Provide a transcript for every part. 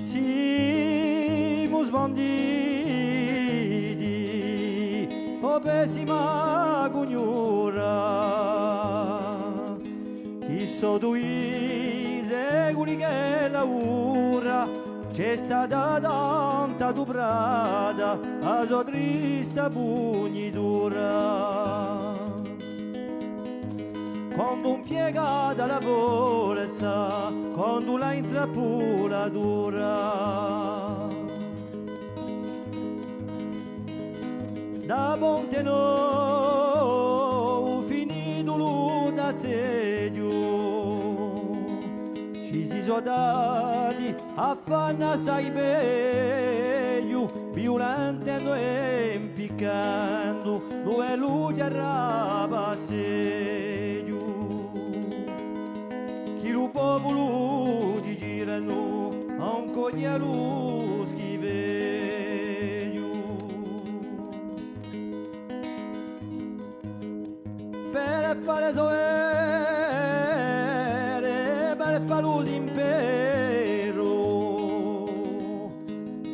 Simus banditi, o pessima cugnura, chi so due secoli che lavora, c'è stata tanta duprata, a sua triste pugnitura. Quando un piegato alla polizza, quando la intrappolatura. Da ponte no, finito l'udazeggio, ci si sono dati a fanno assai meglio, violentando e impiccando, due luci a rapasseggio. Chi lo popolo ti girano, ancora lo schiveglio. Per fare sovere, per fare lo impero,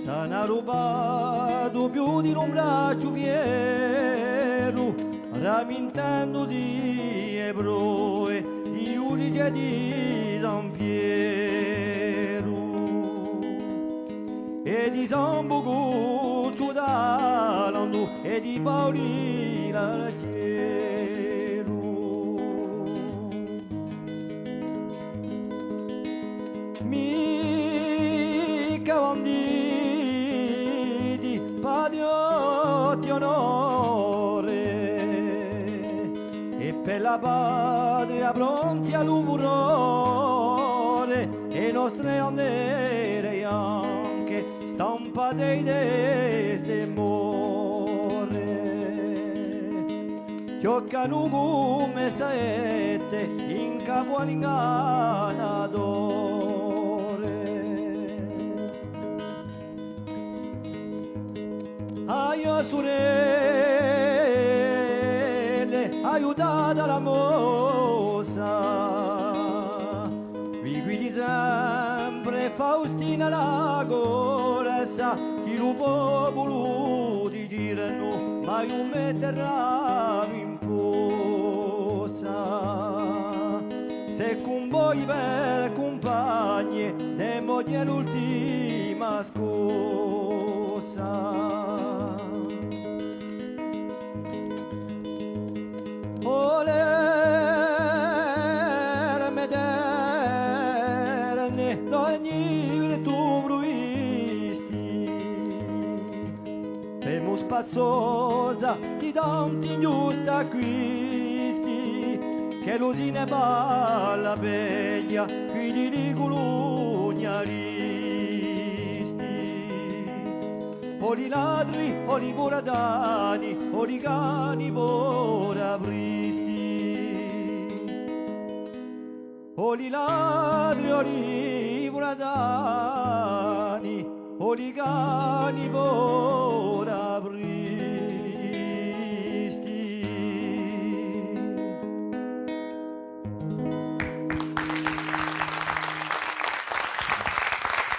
s'hanno rubato più di un braccio fiero, rammentandosi ebroe di Giudice di San Piero e di San Bocuccio d'Alando e di Paolina Lacchiero. Mica banditi, patriotti onore, e per la patria pronti all'umore, e nostre bandere anche stampate in destemore, chioccano come saette in capo all'ingannatore. Aio sorelle, aiutata la mossa, vi guidi sempre Faustina la corsa, chi lo popolo ti girano, ma io metterà in fossa. Se con voi per compagni, ne moglie l'ultima scossa. Voler mederne ogni virtù fruisti, femo spazzosa di tanti ingiusti acquisti, che l'usine balla veglia qui di rigulugnaristi, o li ladri o li buradani o li cani borabristi, o li ladri o li buradani o li cani borabristi.